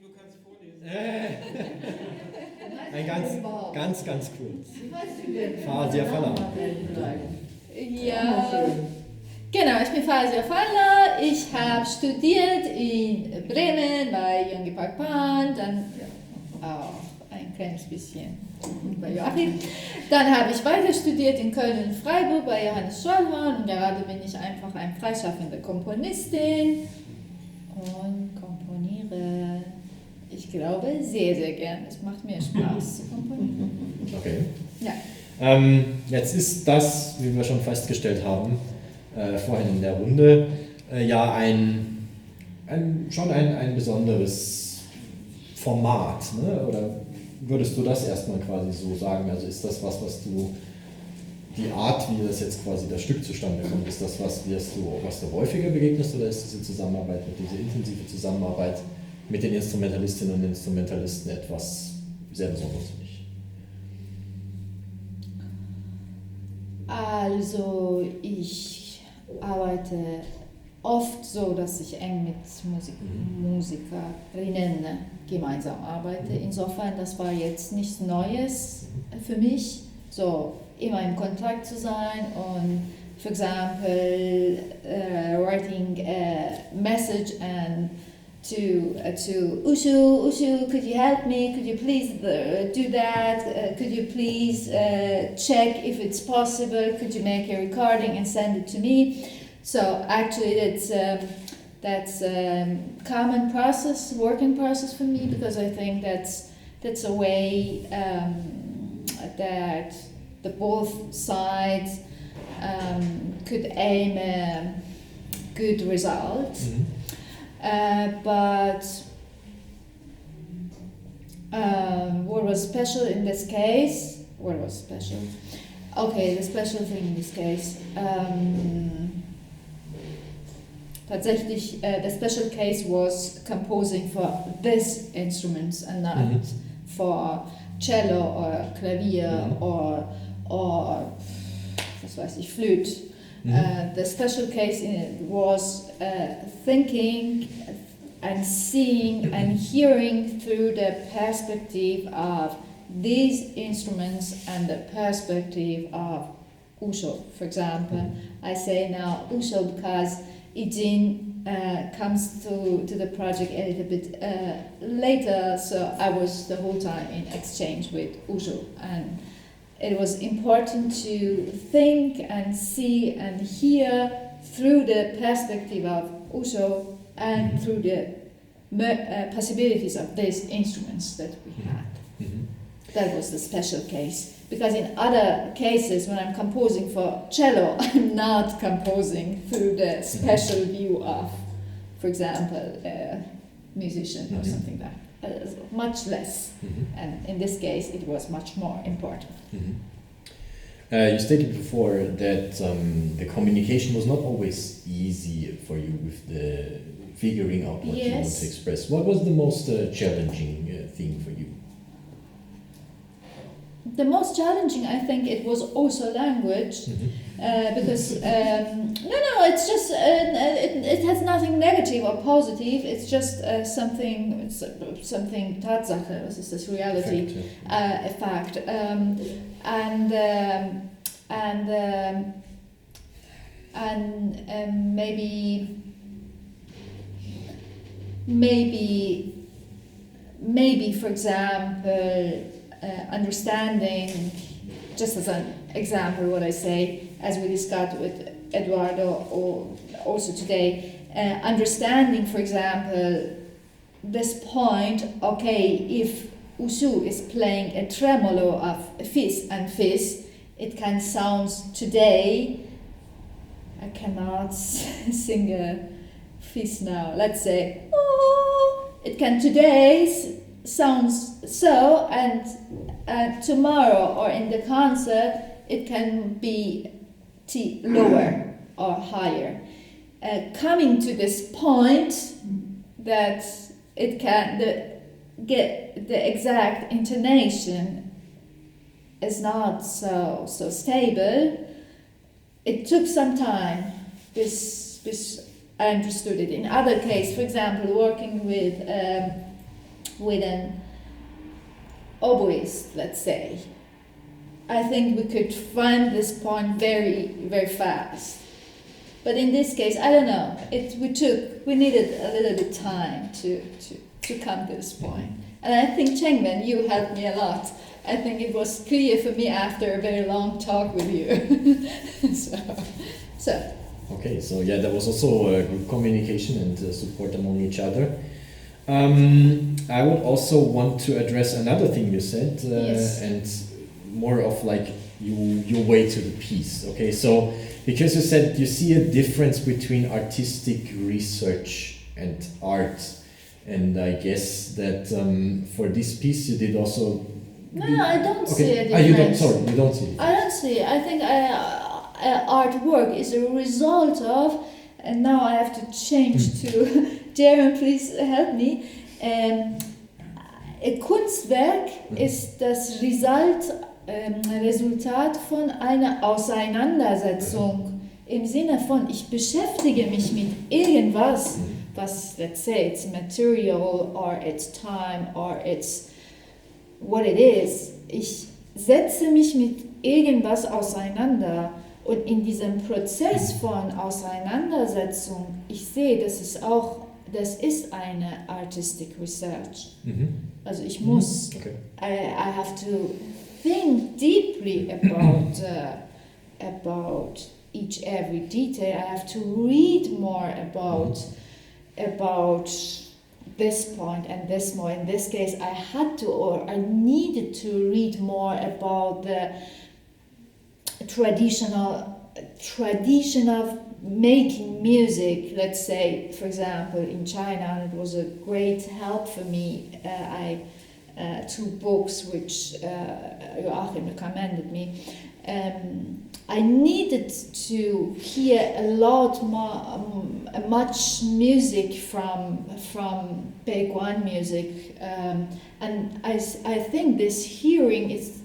du kannst vorlesen. Ganz kurz. Wie heißt du denn? Farzia, Fallah. Ja, genau, ich bin Farzia, Fallah. Ich habe studiert in Bremen bei Junge Park Pan, dann auch ein kleines bisschen bei Joachim. Dann habe ich weiter studiert in Köln und Freiburg bei Johannes Schollhorn und gerade bin ich einfach eine freischaffende Komponistin und komponiere, ich glaube, sehr, sehr gern. Es macht mir Spaß zu komponieren. Okay. Ja. Jetzt ist das, wie wir schon festgestellt haben, vorhin in der Runde, ja schon ein besonderes Format, ne? Oder würdest du das erstmal quasi so sagen? Also ist das was du, die Art, wie das jetzt quasi das Stück zustande kommt, ist das was du häufiger begegnest oder ist diese Zusammenarbeit, diese intensive Zusammenarbeit mit den Instrumentalistinnen und Instrumentalisten etwas sehr Besonderes für dich? Also ich arbeite oft so, dass ich eng mit Musikerinnen gemeinsam arbeite. Insofern, das war jetzt nichts Neues für mich, so immer im Kontakt zu sein und, for example, writing a message and to Ushu, could you help me? Could you please do that? Could you please check if it's possible? Could you make a recording and send it to me? So actually, that's a common process, working process for me, because I think that's a way that the both sides could aim a good result. Mm-hmm. But what was special in this case? What was special? Okay, the special thing in this case. Tatsächlich, the special case was composing for these instruments and not for cello or clavier or was weiß ich, flute. The special case was thinking and seeing and hearing through the perspective of these instruments and the perspective of Usho. For example, I say now Usho because Ijin comes to the project a little bit later, so I was the whole time in exchange with Usho, and it was important to think and see and hear through the perspective of Usho and through the possibilities of these instruments that we had. That was the special case. Because in other cases, when I'm composing for cello, I'm not composing through the special view of, for example, a musician or something like that. Much less. And in this case, it was much more important. You stated before that the communication was not always easy for you with the figuring out what you want to express. What was the most challenging thing for you? The most challenging, I think, it was also language, because it's just it has nothing negative or positive. It's just something Tatsache. Was ist das? Reality, a fact, and maybe for example. Understanding, just as an example, what I say, as we discussed with Eduardo or also today, understanding, for example, this point, okay, if Ushu is playing a tremolo of fis and fis, it can sound today, I cannot sing a fis now, let's say, oh, it can today sounds so, and tomorrow or in the concert it can be T lower or higher. Coming to this point that it can get the exact intonation is not so stable. It took some time. This I understood it. In other case, for example, working with with an oboist, let's say, I think we could find this point very, very fast. But in this case, I don't know. We needed a little bit time to come to this point. And I think Chengmen, you helped me a lot. I think it was clear for me after a very long talk with you. so. Okay, so yeah, there was also good communication and support among each other. I would also want to address another thing you said, Yes. and more of like your way to the piece. Okay, so because you said you see a difference between artistic research and art, and I guess that for this piece you did also. No, I don't see a you don't. difference. Sorry, you don't see it. I don't see. I think artwork is a result of, and now I have to change to. Darren, please help me. Kunstwerk ist das Resultat von einer Auseinandersetzung im Sinne von, ich beschäftige mich mit irgendwas, was, let's say, it's material or it's time or it's what it is. Ich setze mich mit irgendwas auseinander und in diesem Prozess von Auseinandersetzung, ich sehe, das ist eine artistic research. Also ich muss, I have to think deeply about every detail. I have to read more about this point and this more. In this case, I had to, or I needed to read more about the tradition of making music. Let's say, for example, in China, and it was a great help for me. Two books which Joachim recommended me. I needed to hear a lot more, much music from Peguan music, and I think this hearing it's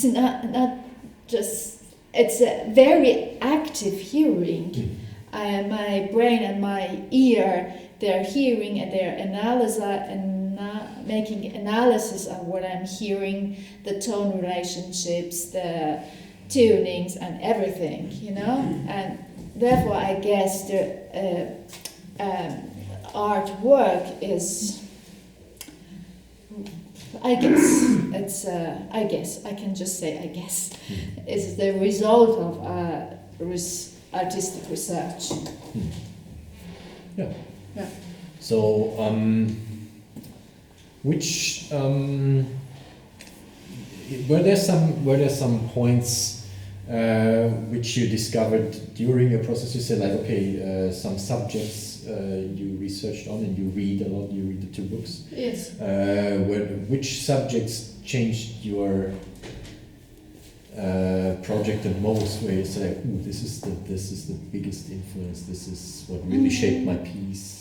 not just, it's a very active hearing. My brain and my ear, they're hearing and they're making analysis of what I'm hearing, the tone relationships, the tunings and everything, and therefore I guess the artwork is, I guess I can just say is the result of artistic research. Yeah. So which were there some points which you discovered during your process? You said some subjects you researched on and you read a lot. You read the two books. Yes. Which subjects changed your project the most? Where you say, this is the biggest influence. This is what really shaped my piece.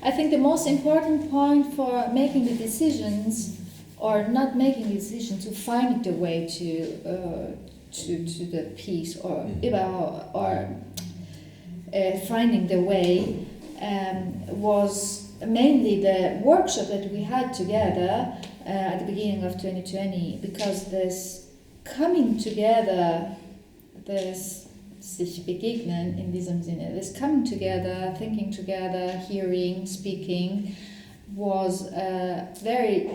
I think the most important point for making the decisions, or not making the decision, to find the way to the piece, or finding the way, was mainly the workshop that we had together at the beginning of 2020, because this coming together, this sich begegnen in diesem Sinne, this coming together, thinking together, hearing, speaking, was a very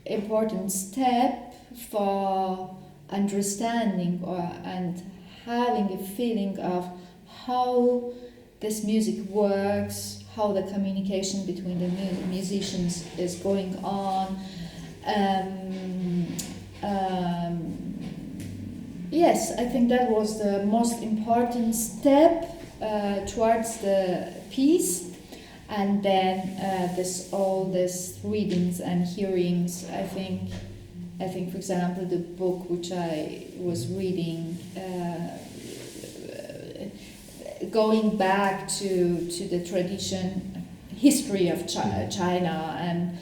important step for understanding and having a feeling of how this music works, how the communication between the musicians is going on. Yes, I think that was the most important step towards the piece. And then all this readings and hearings. I think, for example, the book which I was reading, going back to the history of China, and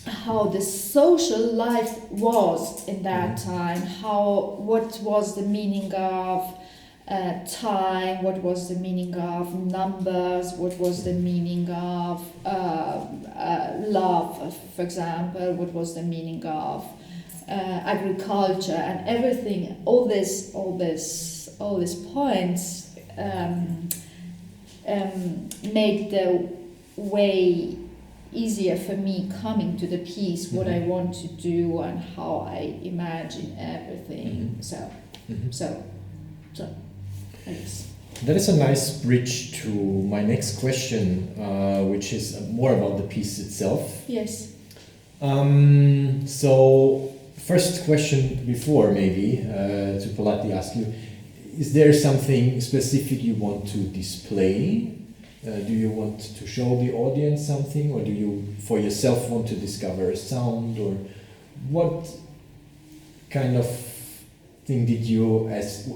how the social life was in that time. What was the meaning of time, what was the meaning of numbers, what was the meaning of love, for example, what was the meaning of agriculture, and everything. All these points made the way easier for me coming to the piece, what I want to do and how I imagine everything. So I guess. That is a nice bridge to my next question, which is more about the piece itself. Yes. So, first question before maybe, to politely ask you, is there something specific you want to display? Do you want to show the audience something, or do you for yourself want to discover a sound, or what kind of thing did you,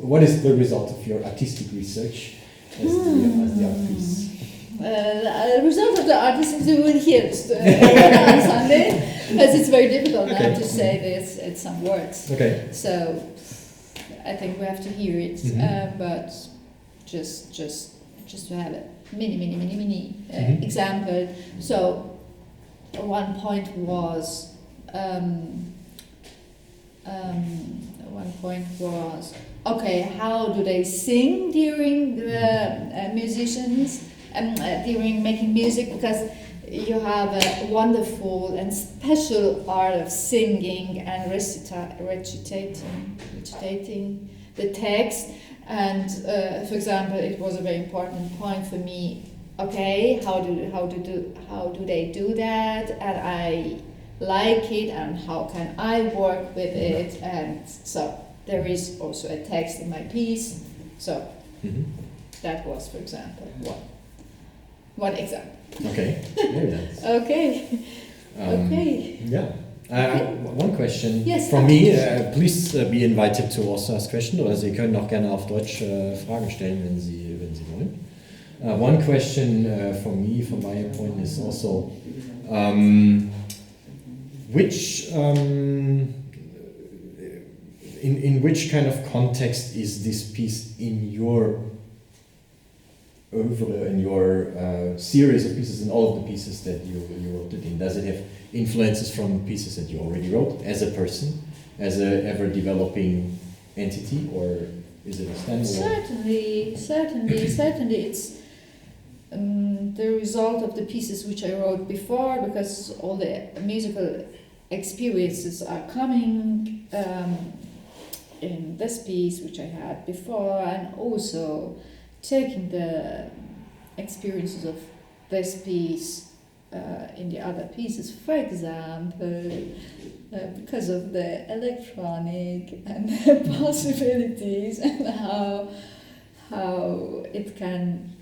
what is the result of your artistic research as the art piece? The result of the artistic, you will hear it on Sunday, because it's very difficult now to say this in some words. Okay. So I think we have to hear it, but just to have a mini example. So one point was okay, how do they sing during the musicians during making music, because you have a wonderful and special art of singing and recitating the text. And for example, it was a very important point for me. Okay, how do they do that? And I like it, and how can I work with it? And so there is also a text in my piece. So that was, for example, one example. Okay, very nice. Okay. Okay. Yeah. One question Yes, from me. Please be invited to also ask questions, oder Sie können auch gerne auf Deutsch Fragen stellen, wenn Sie wollen. One question for me, from my point, is also which in which kind of context is this piece in your oeuvre, in your series of pieces, in all of the pieces that you wrote it in? Does it have influences from pieces that you already wrote as a person, as a ever-developing entity, or is it a standalone? Certainly, it's the result of the pieces which I wrote before, because all the musical experiences are coming in this piece which I had before, and also taking the experiences of this piece in the other pieces. For example, because of the electronic and the possibilities, and how it can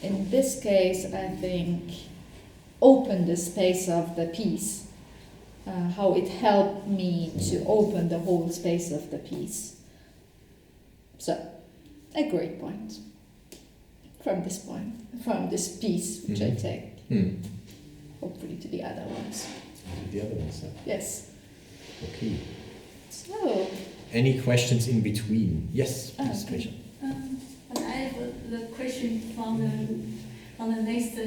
in this case, I think, open the space of the piece, how it helped me to open the whole space of the piece. So, a great point from this piece, which I take, hopefully to the other ones. The other ones, yeah. Yes. Okay. So. Any questions in between? Yes, please, okay. I have the question from the next.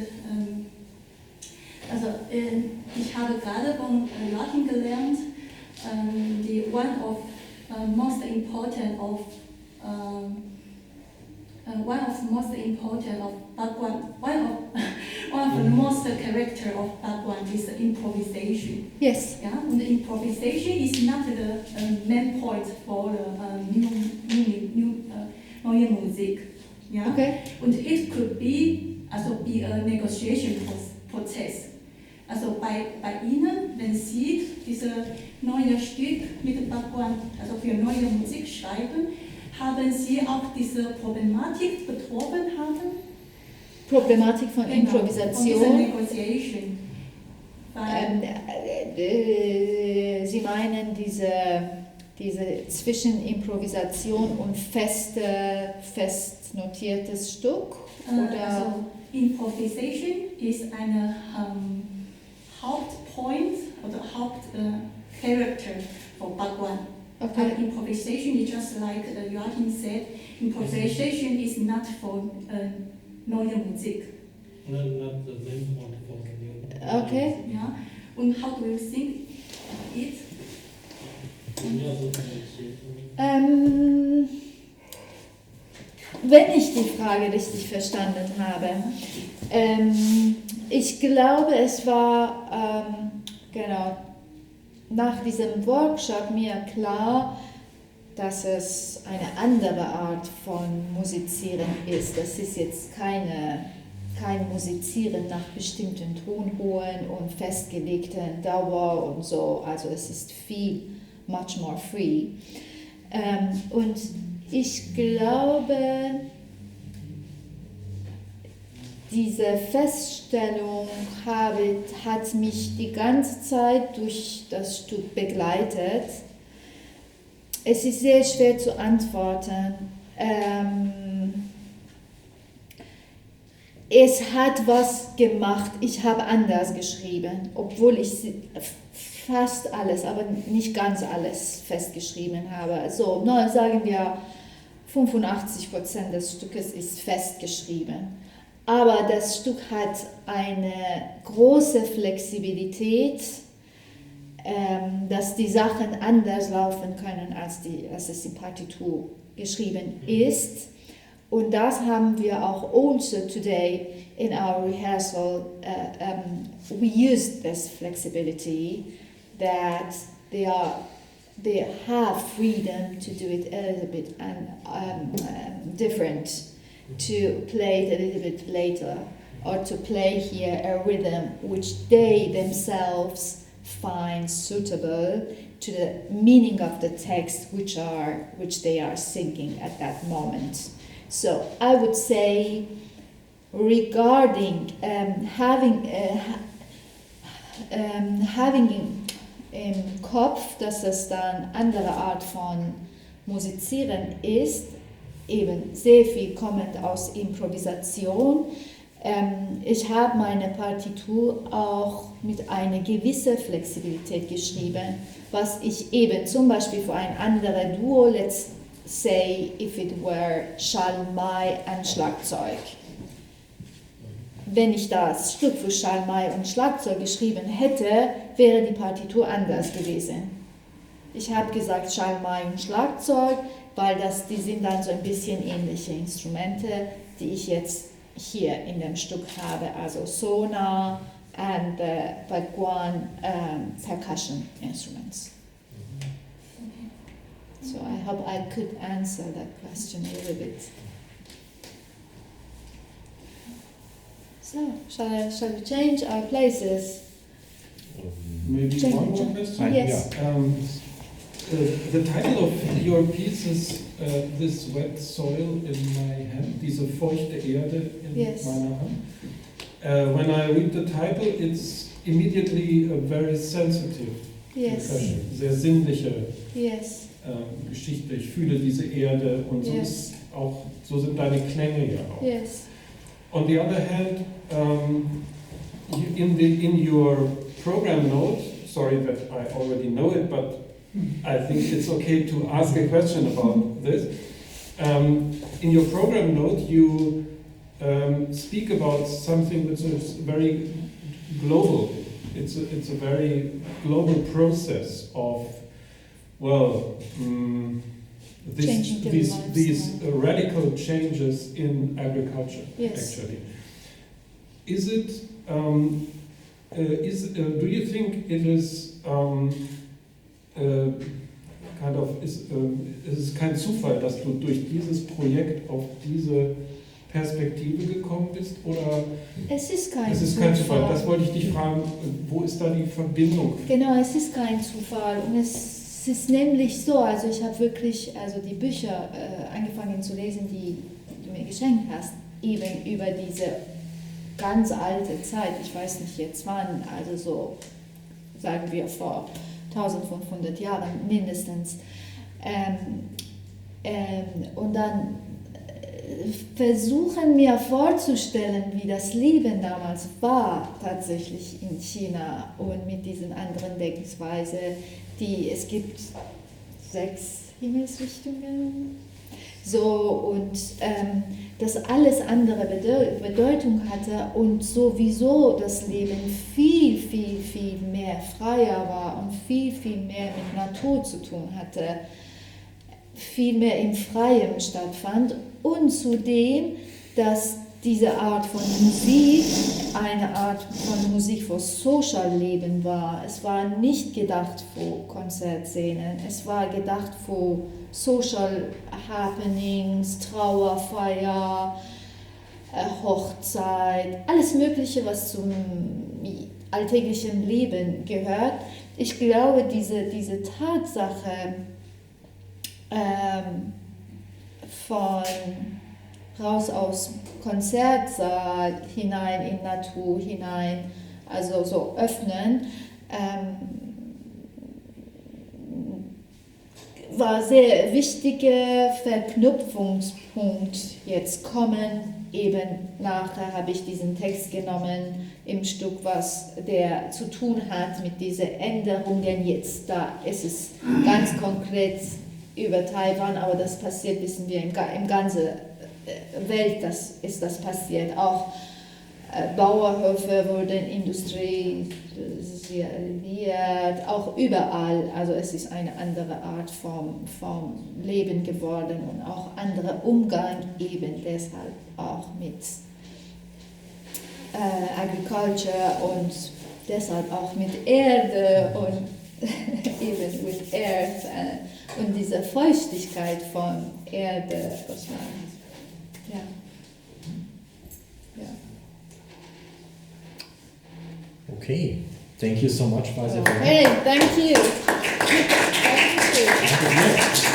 Also, ich habe gerade von Latin gelernt, die one of most important of background, one of the most character of background is improvisation. Yes. Yeah, and the improvisation is not the main point for the Neue Musik. Yeah. Okay. And it could be a negotiation process. Also bei Ihnen, wenn Sie diese neue Stück mit Background, also für neue Musik schreiben, haben Sie auch diese Problematik betroffen haben? Problematik von Improvisation. Von dieser Negotiation. Sie meinen diese zwischen Improvisation und fest notiertes Stück? Oder? Also Improvisation ist eine Hauptpoint oder Hauptcharacter von Background. Okay. Improvisation is just like Joachim said, improvisation is not for Neue Musik. No, not the same one for you. Okay. Ja? Und how do you think it? Ja, so kann ich sehen. Wenn ich die Frage richtig verstanden habe, ich glaube, es war genau nach diesem Workshop mir klar, dass es eine andere Art von Musizieren ist. Das ist jetzt kein Musizieren nach bestimmten Tonhöhen und festgelegten Dauer und so. Also es ist much more free. Und ich glaube, diese Feststellung hat mich die ganze Zeit durch das Stück begleitet. Es ist sehr schwer zu antworten. Es hat was gemacht. Ich habe anders geschrieben, obwohl ich fast alles, aber nicht ganz alles festgeschrieben habe. So, sagen wir, 85% des Stückes ist festgeschrieben. Aber das Stück hat eine große Flexibilität, dass die Sachen anders laufen können, als es in Partitur geschrieben ist. Und das haben wir auch also today in our rehearsal. We used this flexibility that they have freedom to do it a little bit different, to play it a little bit later, or to play here a rhythm which they themselves find suitable to the meaning of the text which they are singing at that moment. So I would say regarding having im Kopf, dass es dann andere Art von Musizieren ist, eben sehr viel kommend aus Improvisation. Ich habe meine Partitur auch mit einer gewissen Flexibilität geschrieben, was ich eben zum Beispiel für ein anderes Duo, let's say if it were Schalmei und Schlagzeug. Wenn ich das Stück für Schalmei und Schlagzeug geschrieben hätte, wäre die Partitur anders gewesen. Ich habe gesagt Schalmei und Schlagzeug, weil die sind dann so ein bisschen ähnliche Instrumente, die ich jetzt hier in dem Stück habe, also Sonar and Baguan percussion instruments. So I hope I could answer that question a little bit. So, shall we change our places? Maybe Change- one more question? Yes. The title of your piece is This Wet Soil in My Hand, diese feuchte Erde in Yes. meiner Hand. When I read the title, it's immediately a very sensitive Yes. impression, sehr sinnliche Yes. Geschichte. Ich fühle diese Erde und so Yes. ist auch, so sind deine Klänge ja auch. Yes. On the other hand, in your program note, sorry that I already know it, but I think it's okay to ask a question about this. In your program note, you speak about something which is very global. It's a very global process of, Changing the these lifestyle. radical changes in agriculture. Yes. Actually, is it? Do you think it is es ist kein Zufall, dass du durch dieses Projekt auf diese Perspektive gekommen bist, oder? Es ist kein Es ist kein Zufall. Das wollte ich dich fragen. Wo ist da die Verbindung? Genau, es ist kein Zufall. Und es ist nämlich so, also ich habe wirklich die Bücher angefangen zu lesen, die du mir geschenkt hast, eben über diese ganz alte Zeit, ich weiß nicht jetzt wann, also so, sagen wir vor 1500 Jahren mindestens. Und dann versuchen mir vorzustellen, wie das Leben damals war, tatsächlich in China und mit diesen anderen Denkensweisen, die es gibt 6 Himmelsrichtungen. So, und dass alles andere Bedeutung hatte und sowieso das Leben viel, viel, viel mehr freier war und viel, viel mehr mit Natur zu tun hatte, viel mehr im Freien stattfand und zudem, dass diese Art von Musik eine Art von Musik für Social-Leben war. Es war nicht gedacht für Konzertszenen, es war gedacht für Social Happenings, Trauerfeier, Hochzeit, alles Mögliche, was zum alltäglichen Leben gehört. Ich glaube, diese Tatsache von raus aus Konzertsaal hinein in Natur hinein, also so öffnen, war sehr wichtiger Verknüpfungspunkt. Jetzt kommen eben nachher habe ich diesen Text genommen im Stück, was der zu tun hat mit diesen Änderungen. Jetzt da ist es ganz konkret über Taiwan, aber das passiert, wissen wir, im ganzen Welt, das passiert. Auch Bauernhöfe wurden industrialisiert, auch überall. Also es ist eine andere Art vom Leben geworden und auch anderer Umgang eben deshalb auch mit Agriculture und deshalb auch mit Erde und eben with Earth und diese Feuchtigkeit von Erde, was man ja. Okay, thank you so much, Farzia. Okay, thank you. Thank you. Danke dir.